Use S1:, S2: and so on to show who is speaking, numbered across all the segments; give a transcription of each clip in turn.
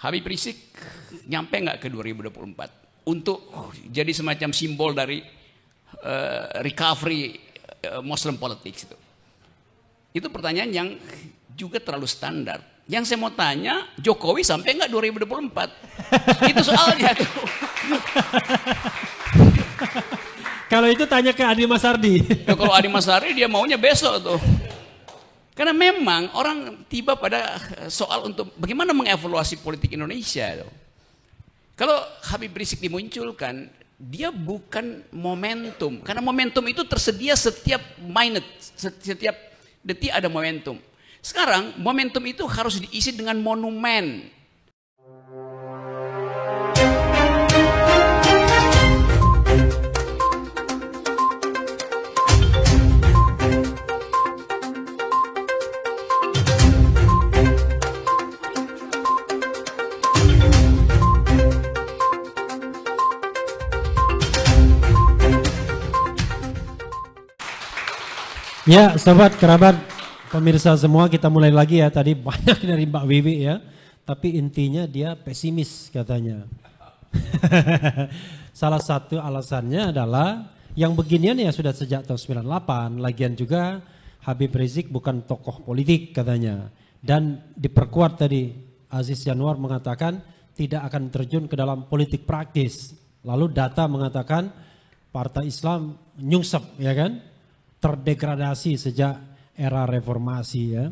S1: Habib Rizik nyampe nggak ke 2024 untuk jadi semacam simbol dari recovery Muslim politics itu? Itu pertanyaan yang juga terlalu standar. Yang saya mau tanya, Jokowi sampai nggak 2024? Itu soalnya tuh.
S2: Kalau itu tanya ke Adi Masardi.
S1: Ya, kalau Adi Masardi dia maunya besok tuh. Karena memang orang tiba pada soal untuk bagaimana mengevaluasi politik Indonesia tuh. Kalau Habib Rizik dimunculkan, dia bukan momentum. Karena momentum itu tersedia setiap minute, setiap detik ada momentum. Sekarang momentum itu harus diisi dengan monumen.
S2: Ya, sobat kerabat, pemirsa semua, kita mulai lagi ya. Tadi banyak dari Mbak Wiwi ya, tapi intinya dia pesimis katanya. Salah satu alasannya adalah yang beginian ya sudah sejak tahun 98. Lagian juga Habib Rizik bukan tokoh politik katanya. Dan diperkuat tadi Aziz Yanuar mengatakan tidak akan terjun ke dalam politik praktis. Lalu data mengatakan Partai Islam nyungsep ya kan, terdegradasi sejak era reformasi ya.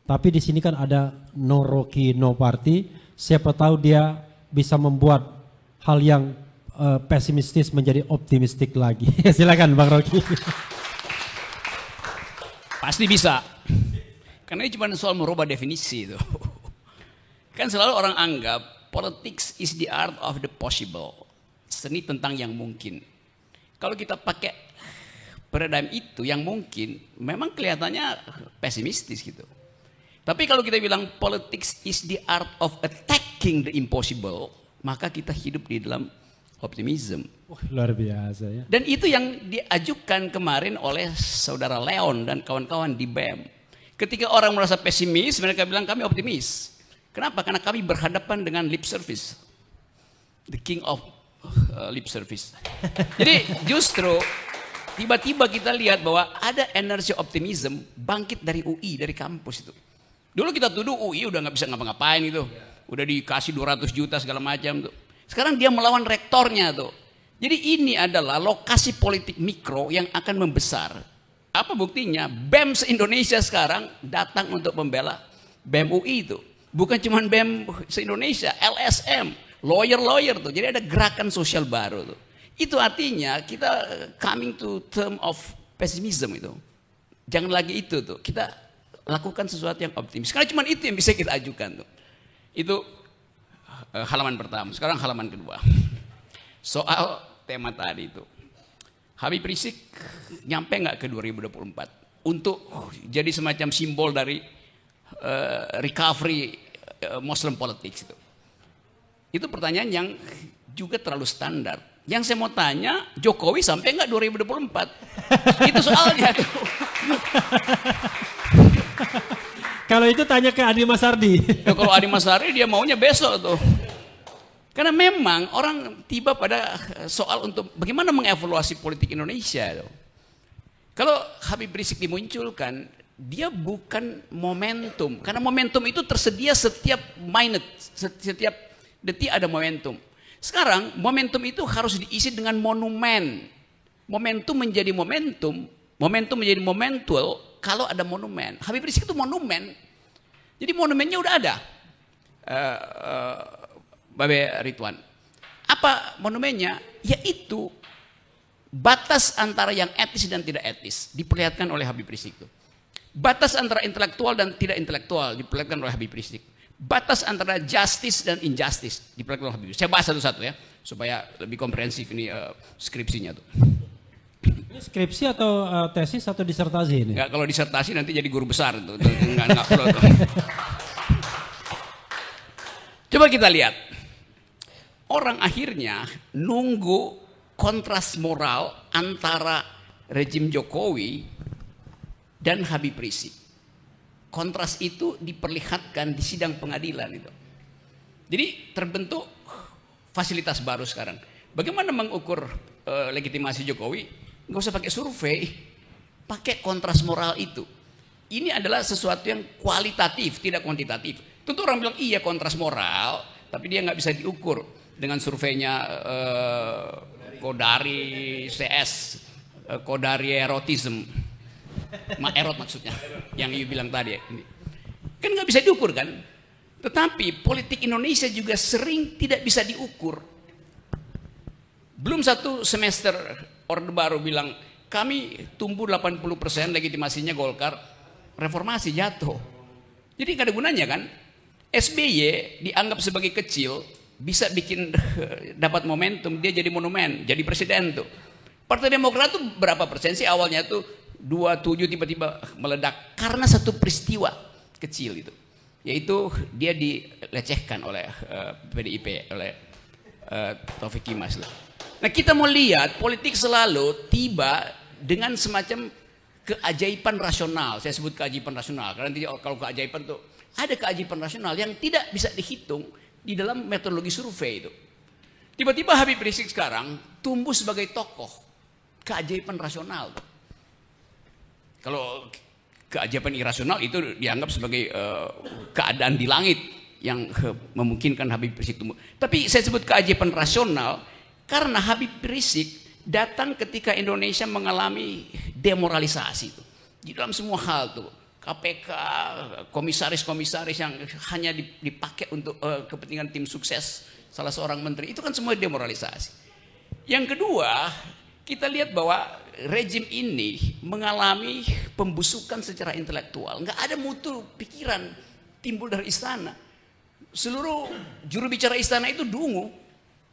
S2: Tapi di sini kan ada no Rocky no party. Siapa tahu dia bisa membuat hal yang pesimistis menjadi optimistik lagi. Silakan Bang Rocky.
S1: Pasti bisa. Karena ini cuma soal merubah definisi itu. Kan selalu orang anggap politics is the art of the possible. Seni tentang yang mungkin. Kalau kita pakai paradigm itu yang mungkin memang kelihatannya pesimistis gitu. Tapi kalau kita bilang politics is the art of attacking the impossible, maka kita hidup di dalam optimism.
S2: Wah, luar biasa ya.
S1: Dan itu yang diajukan kemarin oleh saudara Leon dan kawan-kawan di BEM. Ketika orang merasa pesimis, mereka bilang kami optimis. Kenapa? Karena kami berhadapan dengan lip service. The king of lip service. Jadi justru tiba-tiba kita lihat bahwa ada energi optimism bangkit dari UI, dari kampus itu. Dulu kita tuduh UI udah nggak bisa ngapa-ngapain itu. Udah dikasih 200 juta segala macam tuh. Sekarang dia melawan rektornya tuh. Jadi ini adalah lokasi politik mikro yang akan membesar. Apa buktinya? BEM se-Indonesia sekarang datang untuk membela BEM UI itu. Bukan cuma BEM se-Indonesia, LSM, lawyer-lawyer tuh. Jadi ada gerakan sosial baru tuh. Itu artinya kita coming to term of pessimism itu. Jangan lagi itu tuh. Kita lakukan sesuatu yang optimis. Karena cuma itu yang bisa kita ajukan tuh. Itu halaman pertama. Sekarang halaman kedua. Soal tema tadi itu. Habib Rizik nyampe nggak ke 2024 untuk jadi semacam simbol dari recovery Muslim politics itu. Itu pertanyaan yang juga terlalu standar. Yang saya mau tanya, Jokowi sampai nggak 2024? Itu soalnya tuh.
S2: Kalau itu tanya ke Adi Masardi.
S1: Ya, kalau Adi Masardi dia maunya besok tuh. Karena memang orang tiba pada soal untuk bagaimana mengevaluasi politik Indonesia tuh. Kalau Habib Rizik dimunculkan, dia bukan momentum. Karena momentum itu tersedia setiap minute, setiap detik ada momentum. Sekarang momentum itu harus diisi dengan monumen. Momentum menjadi momentum menjadi momentual kalau ada monumen. Habib Rizik itu monumen. Jadi monumennya udah ada. Babe Ridwan. Apa monumennya? Yaitu batas antara yang etis dan tidak etis diperlihatkan oleh Habib Rizik itu. Batas antara intelektual dan tidak intelektual diperlihatkan oleh Habib Rizik. Batas antara justice dan injustice diperlihatkan oleh Habib Rizik. Saya bahas satu-satu ya supaya lebih komprehensif ini skripsinya tuh.
S2: Ini skripsi atau tesis atau disertasi ini?
S1: Enggak, kalau disertasi nanti jadi guru besar tuh. Enggak perlu tuh. Coba kita lihat. Orang akhirnya nunggu kontras moral antara rejim Jokowi dan Habib Rizik. Kontras itu diperlihatkan di sidang pengadilan itu. Jadi terbentuk fasilitas baru sekarang. Bagaimana mengukur legitimasi Jokowi? Nggak usah pakai survei, pakai kontras moral itu. Ini adalah sesuatu yang kualitatif, tidak kuantitatif. Tentu orang bilang iya kontras moral, tapi dia nggak bisa diukur dengan surveinya Kodari CS, Kodari erotism, erot maksudnya, yang you bilang tadi. Kan nggak bisa diukur kan? Tetapi politik Indonesia juga sering tidak bisa diukur. Belum satu semester Orde Baru bilang kami tumbuh 80% legitimasinya Golkar, reformasi jatuh. Jadi nggak ada gunanya kan? SBY dianggap sebagai kecil, bisa bikin dapat momentum, dia jadi monumen, jadi presiden tuh. Partai Demokrat tuh berapa persen sih awalnya tuh 27 tiba-tiba meledak karena satu peristiwa kecil itu, yaitu dia dilecehkan oleh PDIP, oleh Taufik Kimas. Nah kita mau lihat politik selalu tiba dengan semacam keajaiban rasional. Saya sebut keajaiban rasional karena nanti kalau keajaiban tuh ada keajaiban rasional yang tidak bisa dihitung di dalam metodologi survei itu. Tiba-tiba Habib Rizik sekarang tumbuh sebagai tokoh keajaiban rasional. Kalau keajaiban irasional itu dianggap sebagai keadaan di langit yang memungkinkan Habib Rizik tumbuh. Tapi saya sebut keajaiban rasional karena Habib Rizik datang ketika Indonesia mengalami demoralisasi itu. Di dalam semua hal tuh. KPK, komisaris-komisaris yang hanya dipakai untuk kepentingan tim sukses salah seorang menteri, itu kan semua demoralisasi. Yang kedua, kita lihat bahwa rejim ini mengalami pembusukan secara intelektual. Nggak ada mutu pikiran timbul dari istana. Seluruh juru bicara istana itu dungu.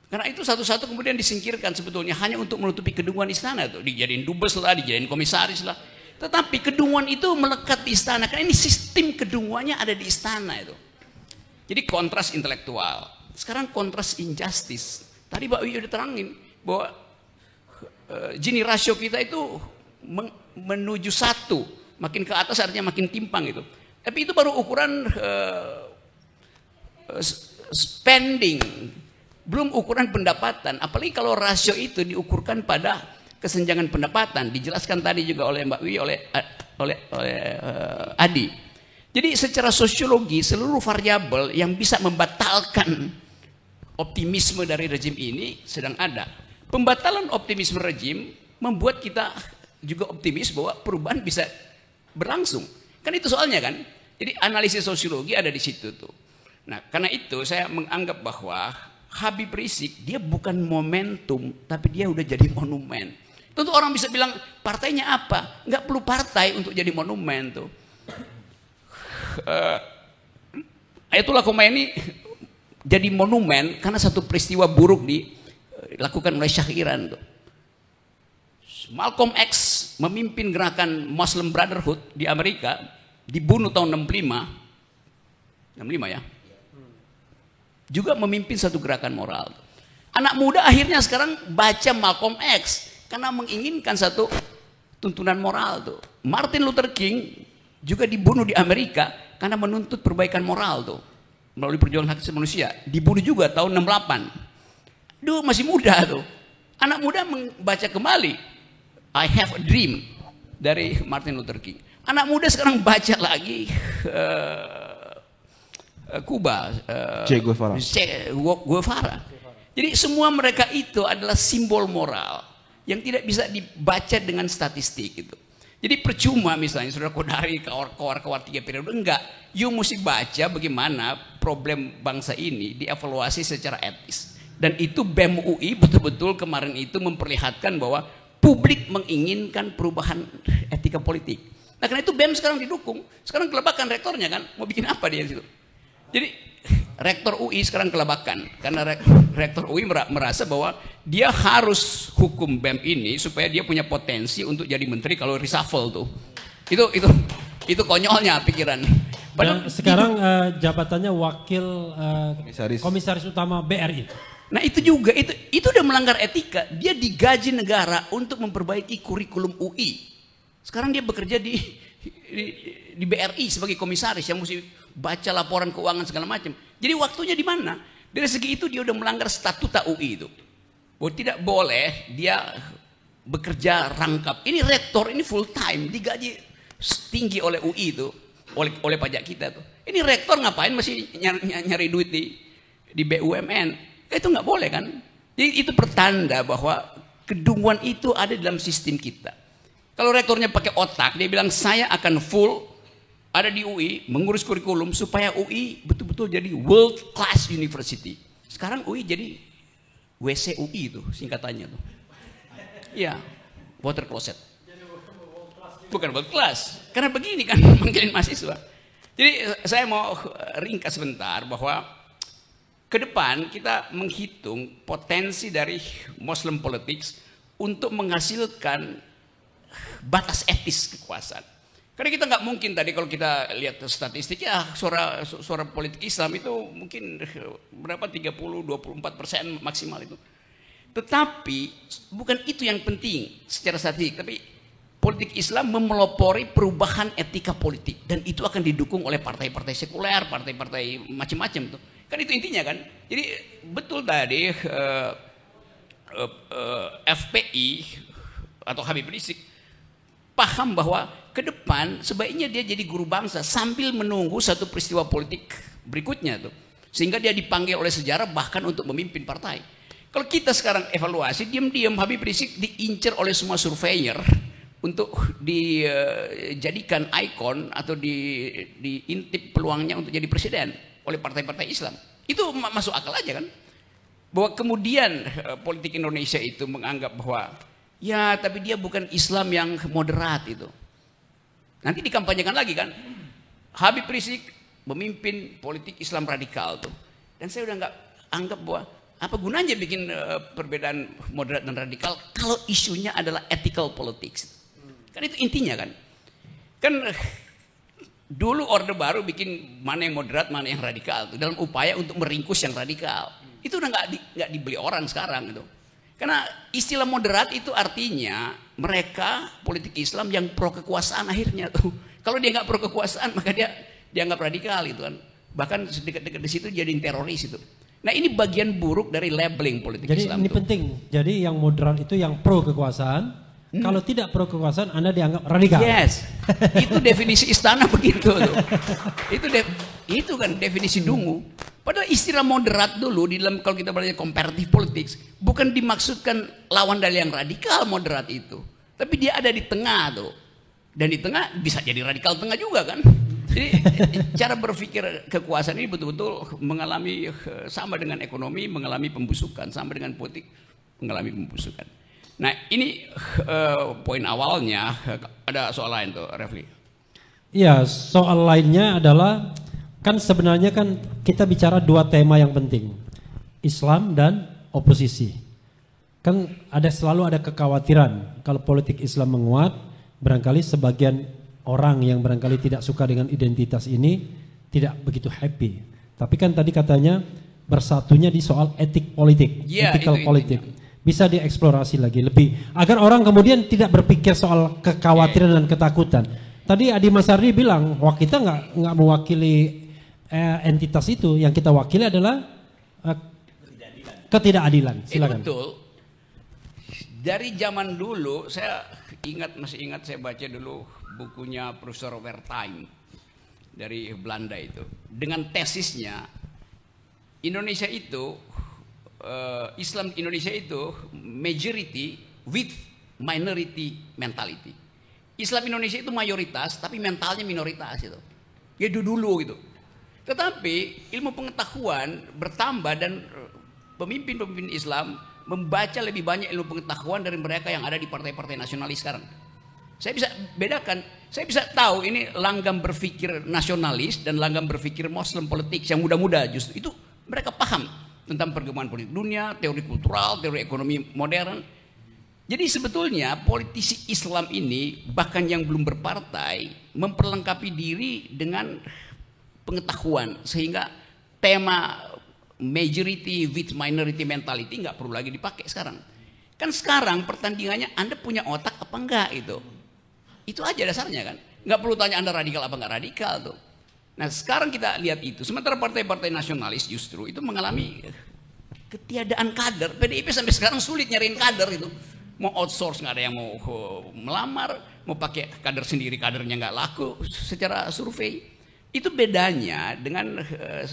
S1: Karena itu satu-satu kemudian disingkirkan sebetulnya hanya untuk menutupi kedunguan istana tuh. Dijadiin dubes lah, dijadiin komisaris lah. Tetapi kedunguan itu melekat di istana. Karena ini sistem kedunguannya ada di istana itu. Jadi kontras intelektual. Sekarang kontras injustice. Tadi Mbak Wiwi udah terangin bahwa Gini rasio kita itu menuju satu. Makin ke atas artinya makin timpang itu. Tapi itu baru ukuran spending. Belum ukuran pendapatan. Apalagi kalau rasio itu diukurkan pada kesenjangan pendapatan, dijelaskan tadi juga oleh Mbak Wi, oleh Adi. Jadi secara sosiologi seluruh variabel yang bisa membatalkan optimisme dari rejim ini sedang ada. Pembatalan optimisme rejim membuat kita juga optimis bahwa perubahan bisa berlangsung. Kan itu soalnya kan. Jadi analisis sosiologi ada di situ tuh. Nah, karena itu saya menganggap bahwa Habib Rizik dia bukan momentum, tapi dia udah jadi monumen. Tentu orang bisa bilang partainya apa? Nggak perlu partai untuk jadi monumen tuh. Ayatullah Khomeini jadi monumen karena satu peristiwa buruk dilakukan oleh Syah Iran tuh. Malcolm X memimpin gerakan Muslim Brotherhood di Amerika, dibunuh tahun 65 ya. Juga memimpin satu gerakan moral. Anak muda akhirnya sekarang baca Malcolm X karena menginginkan satu tuntunan moral tuh. Martin Luther King juga dibunuh di Amerika karena menuntut perbaikan moral tuh melalui perjuangan hak asasi manusia. Dibunuh juga tahun 68. Duh masih muda tuh. Anak muda membaca kembali I Have a Dream dari Martin Luther King. Anak muda sekarang baca lagi Kuba, Che Guevara. Jadi semua mereka itu adalah simbol moral yang tidak bisa dibaca dengan statistik itu. Jadi percuma misalnya saudara Kodari kawar-kawar 3 periode, enggak. You mesti baca bagaimana problem bangsa ini dievaluasi secara etis. Dan itu BEM UI betul-betul kemarin itu memperlihatkan bahwa publik menginginkan perubahan etika politik. Nah karena itu BEM sekarang didukung. Sekarang kelebakan rektornya kan, mau bikin apa dia di situ? Jadi rektor UI sekarang kelebakan karena rektor UI merasa bahwa dia harus hukum BEM ini supaya dia punya potensi untuk jadi menteri kalau reshuffle tuh. Itu konyolnya pikiran.
S2: Padahal sekarang jabatannya wakil komisaris utama BRI.
S1: Nah itu juga itu udah melanggar etika. Dia digaji negara untuk memperbaiki kurikulum UI. Sekarang dia bekerja di BRI sebagai komisaris yang mesti baca laporan keuangan segala macam. Jadi waktunya di mana? Dari segi itu dia udah melanggar statuta UI itu. Bahwa tidak boleh dia bekerja rangkap. Ini rektor ini full time, digaji tinggi oleh UI itu, oleh pajak kita tuh. Ini rektor ngapain masih nyari duit di BUMN? Itu nggak boleh kan? Jadi itu pertanda bahwa kedunguan itu ada dalam sistem kita. Kalau rektornya pakai otak, dia bilang saya akan full ada di UI mengurus kurikulum supaya UI betul-betul jadi world class university. Sekarang UI jadi WC UI itu singkatannya tuh. Iya, water closet. Bukan world class. Karena begini kan manggilin mahasiswa. Jadi saya mau ringkas sebentar bahwa ke depan kita menghitung potensi dari Muslim politics untuk menghasilkan batas etis kekuasaan. Karena kita nggak mungkin tadi kalau kita lihat statistik ya suara politik Islam itu mungkin berapa 30-24% maksimal itu. Tetapi bukan itu yang penting secara statistik, tapi politik Islam memelopori perubahan etika politik dan itu akan didukung oleh partai-partai sekuler, partai-partai macam-macam tuh. Kan itu intinya kan. Jadi betul tadi FPI atau Habib Rizik paham bahwa ke depan sebaiknya dia jadi guru bangsa sambil menunggu satu peristiwa politik berikutnya tuh. Sehingga dia dipanggil oleh sejarah bahkan untuk memimpin partai. Kalau kita sekarang evaluasi, diam-diam Habib Rizik diincar oleh semua surveyor untuk dijadikan ikon atau diintip peluangnya untuk jadi presiden oleh partai-partai Islam. Itu masuk akal aja kan? Bahwa kemudian politik Indonesia itu menganggap bahwa ya, tapi dia bukan Islam yang moderat itu. Nanti dikampanyekan lagi kan. Habib Rizik memimpin politik Islam radikal tuh. Dan saya udah nggak anggap bahwa apa gunanya bikin perbedaan moderat dan radikal kalau isunya adalah ethical politics. Kan itu intinya kan. Kan dulu Orde Baru bikin mana yang moderat, mana yang radikal tuh dalam upaya untuk meringkus yang radikal. Itu udah nggak dibeli orang sekarang itu. Karena istilah moderat itu artinya mereka politik Islam yang pro kekuasaan akhirnya tuh. Kalau dia nggak pro kekuasaan maka dia dianggap radikal gitu kan. Bahkan dekat-dekat di situ jadi teroris itu. Nah ini bagian buruk dari labeling politik
S2: Jadi
S1: Islam.
S2: Jadi ini
S1: tuh
S2: penting. Jadi yang moderat itu yang pro kekuasaan. Kalau tidak pro kekuasaan Anda dianggap radikal.
S1: Yes. Itu definisi istana begitu tuh. Itu kan definisi dungu. Padahal istilah moderat dulu di dalam kalau kita belajar comparative politics bukan dimaksudkan lawan dari yang radikal moderat itu, tapi dia ada di tengah tuh, dan di tengah bisa jadi radikal tengah juga kan. Jadi cara berpikir kekuasaan ini betul-betul mengalami sama dengan ekonomi mengalami pembusukan, sama dengan politik mengalami pembusukan. Nah ini poin awalnya. Ada soal lain tuh, Refli?
S2: Iya, soal lainnya adalah kan sebenarnya kan kita bicara dua tema yang penting, Islam dan oposisi. Kan selalu ada kekhawatiran kalau politik Islam menguat, barangkali sebagian orang yang barangkali tidak suka dengan identitas ini tidak begitu happy. Tapi kan tadi katanya bersatunya di soal etik politik, ethical politik. Bisa dieksplorasi lagi lebih agar orang kemudian tidak berpikir soal kekhawatiran dan ketakutan. Tadi Adi Masardi bilang, wah kita nggak mewakili entitas itu, yang kita wakili adalah ketidakadilan. Silakan.
S1: Betul. Dari zaman dulu saya masih ingat saya baca dulu bukunya Profesor Wertheim dari Belanda itu dengan tesisnya Indonesia itu Islam Indonesia itu majority with minority mentality. Islam Indonesia itu mayoritas tapi mentalnya minoritas itu. Ya dulu gitu. Tetapi ilmu pengetahuan bertambah dan pemimpin-pemimpin Islam membaca lebih banyak ilmu pengetahuan dari mereka yang ada di partai-partai nasionalis sekarang. Saya bisa bedakan, saya bisa tahu ini langgam berpikir nasionalis dan langgam berpikir Muslim politik yang muda-muda justru itu mereka paham tentang perkembangan politik dunia, teori kultural, teori ekonomi modern. Jadi sebetulnya politisi Islam ini bahkan yang belum berpartai memperlengkapi diri dengan pengetahuan sehingga tema majority with minority mentality nggak perlu lagi dipakai sekarang. Kan sekarang pertandingannya Anda punya otak apa enggak itu aja dasarnya kan. Nggak perlu tanya Anda radikal apa enggak radikal tuh. Nah sekarang kita lihat itu, sementara partai-partai nasionalis justru itu mengalami ketiadaan kader. PDIP sampai sekarang sulit nyariin kader itu. Mau outsource nggak ada yang mau melamar, mau pakai kader sendiri, kadernya nggak laku secara survei. Itu bedanya dengan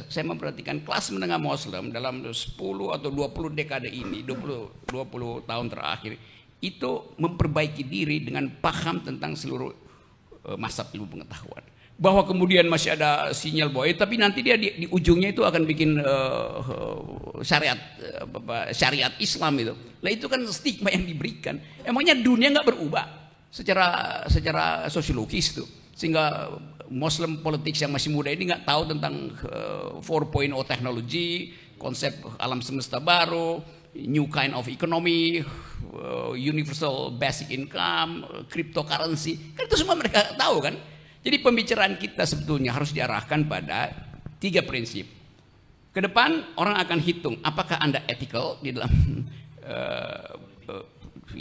S1: saya memperhatikan kelas menengah Muslim dalam 10 atau 20 dekade ini, 20 tahun terakhir, itu memperbaiki diri dengan paham tentang seluruh mazhab ilmu pengetahuan. Bahwa kemudian masih ada sinyal bahwa tapi nanti dia di ujungnya itu akan bikin syariat Islam itu. Lah itu kan stigma yang diberikan. Emangnya dunia nggak berubah secara sosiologis itu, sehingga Muslim politics yang masih muda ini nggak tahu tentang 4.0 teknologi, konsep alam semesta baru, new kind of economy, universal basic income, cryptocurrency, kan itu semua mereka tahu kan. Jadi pembicaraan kita sebetulnya harus diarahkan pada 3 prinsip. Ke depan orang akan hitung apakah Anda ethical di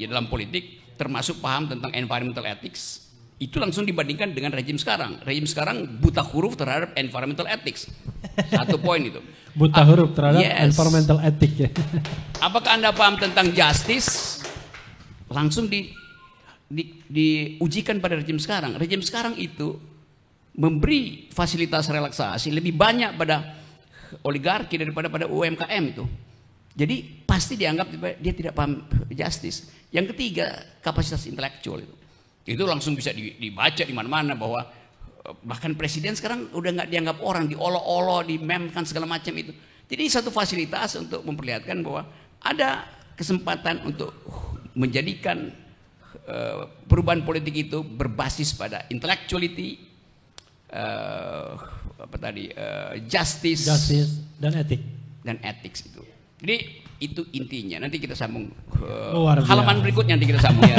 S1: dalam politik, termasuk paham tentang environmental ethics. Itu langsung dibandingkan dengan rejim sekarang. Rejim sekarang buta huruf terhadap environmental ethics. 1 poin itu.
S2: Buta huruf terhadap environmental ethics ya.
S1: Apakah Anda paham tentang justice? Langsung diujikan pada rejim sekarang. Rejim sekarang itu memberi fasilitas relaksasi lebih banyak pada oligarki daripada pada UMKM itu. Jadi pasti dianggap dia tidak paham justice. Yang ketiga, kapasitas intelektual itu. Itu langsung bisa dibaca di mana-mana bahwa bahkan presiden sekarang udah nggak dianggap orang, diolok-olok, dimemkan segala macam itu. Jadi satu fasilitas untuk memperlihatkan bahwa ada kesempatan untuk menjadikan perubahan politik itu berbasis pada intellectuality, justice
S2: dan etik.
S1: Dan ethics itu. Jadi itu intinya. Nanti kita sambung
S2: Luar biasa.
S1: halaman berikutnya nanti kita sambung ya.